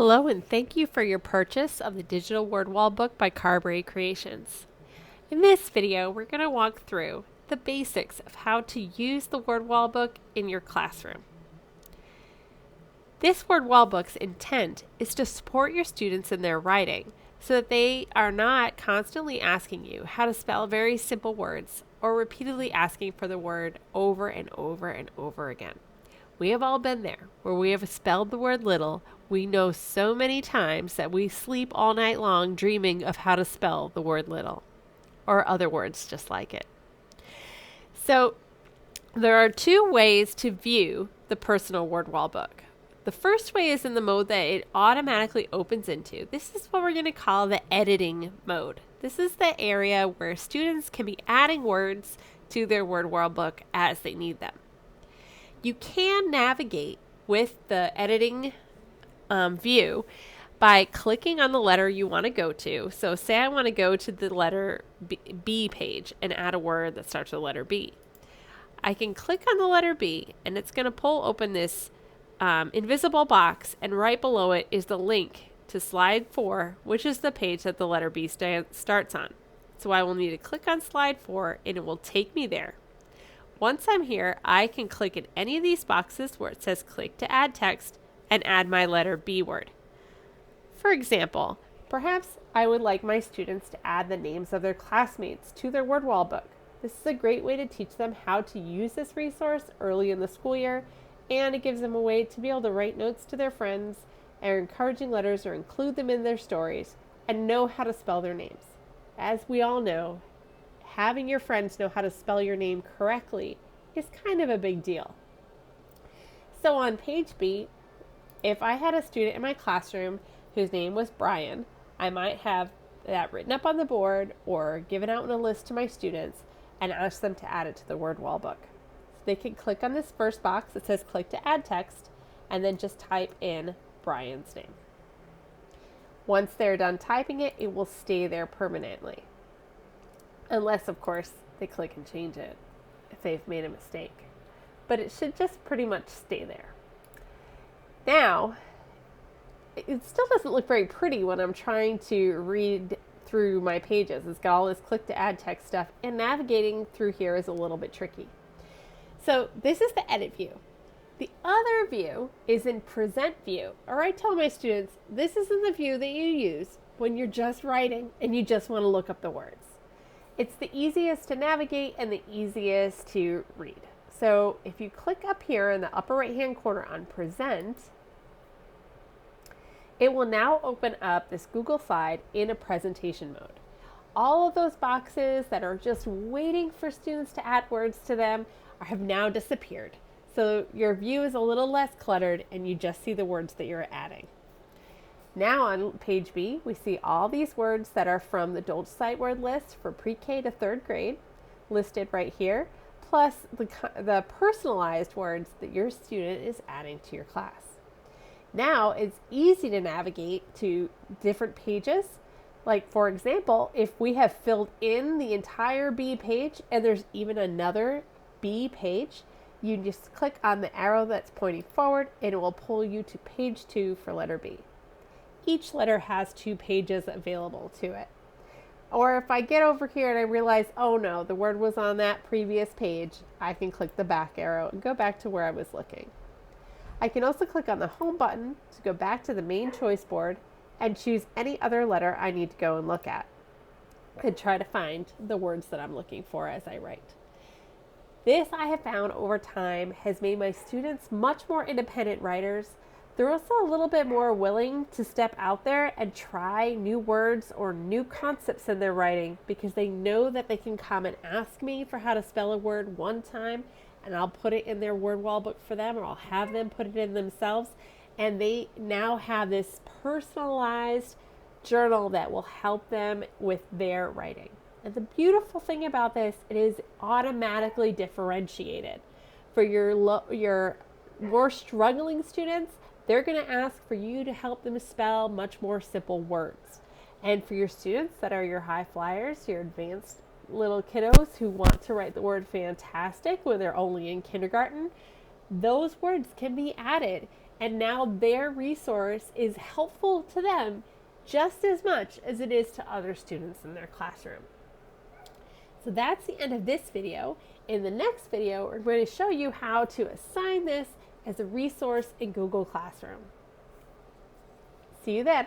Hello and thank you for your purchase of the digital word wall book by Carberry Creations. In this video, we're going to walk through the basics of how to use the word wall book in your classroom. This word wall book's intent is to support your students in their writing so that they are not constantly asking you how to spell very simple words or repeatedly asking for the word over and over and over again. We have all been there, where we have spelled the word little. We know so many times that we sleep all night long dreaming of how to spell the word little, or other words just like it. So there are two ways to view the personal word wall book. The first way is in the mode that it automatically opens into. This is what we're going to call the editing mode. This is the area where students can be adding words to their word wall book as they need them. You can navigate with the editing view by clicking on the letter you want to go to. So say I want to go to the letter B page and add a word that starts with the letter B. I can click on the letter B and it's going to pull open this invisible box, and right below it is the link to slide 4, which is the page that the letter B starts on. So I will need to click on slide 4 and it will take me there. Once I'm here, I can click in any of these boxes where it says click to add text and add my letter B word. For example, perhaps I would like my students to add the names of their classmates to their word wall book. This is a great way to teach them how to use this resource early in the school year, and it gives them a way to be able to write notes to their friends or encouraging letters or include them in their stories and know how to spell their names. As we all know, having your friends know how to spell your name correctly is kind of a big deal. So on page B, if I had a student in my classroom whose name was Brian, I might have that written up on the board or given out in a list to my students and ask them to add it to the word wall book. So they can click on this first box that says click to add text and then just type in Brian's name. Once they're done typing it, it will stay there permanently. Unless, of course, they click and change it if they've made a mistake. But it should just pretty much stay there. Now, it still doesn't look very pretty when I'm trying to read through my pages. It's got all this click to add text stuff, and navigating through here is a little bit tricky. So this is the edit view. The other view is in present view. Or I tell my students, this is in the view that you use when you're just writing and you just want to look up the words. It's the easiest to navigate and the easiest to read. So if you click up here in the upper right hand corner on present, it will now open up this Google slide in a presentation mode. All of those boxes that are just waiting for students to add words to them have now disappeared. So your view is a little less cluttered and you just see the words that you're adding. Now on page B, we see all these words that are from the Dolch Sight Word List for pre-K to 3rd grade, listed right here, plus the personalized words that your student is adding to your class. Now it's easy to navigate to different pages. Like for example, if we have filled in the entire B page and there's even another B page, you just click on the arrow that's pointing forward and it will pull you to page 2 for letter B. Each letter has 2 pages available to it. Or if I get over here and I realize, oh no, the word was on that previous page, I can click the back arrow and go back to where I was looking. I can also click on the home button to go back to the main choice board and choose any other letter I need to go and look at and try to find the words that I'm looking for as I write. This, I have found over time, has made my students much more independent writers. They're also a little bit more willing to step out there and try new words or new concepts in their writing because they know that they can come and ask me for how to spell a word one time and I'll put it in their word wall book for them, or I'll have them put it in themselves, and they now have this personalized journal that will help them with their writing. And the beautiful thing about this, it is automatically differentiated. For your more struggling students, they're going to ask for you to help them spell much more simple words. And for your students that are your high flyers, your advanced little kiddos who want to write the word fantastic when they're only in kindergarten, those words can be added And now their resource is helpful to them just as much as it is to other students in their classroom. So that's the end of this video. In the next video, we're going to show you how to assign this as a resource in Google Classroom. See you then.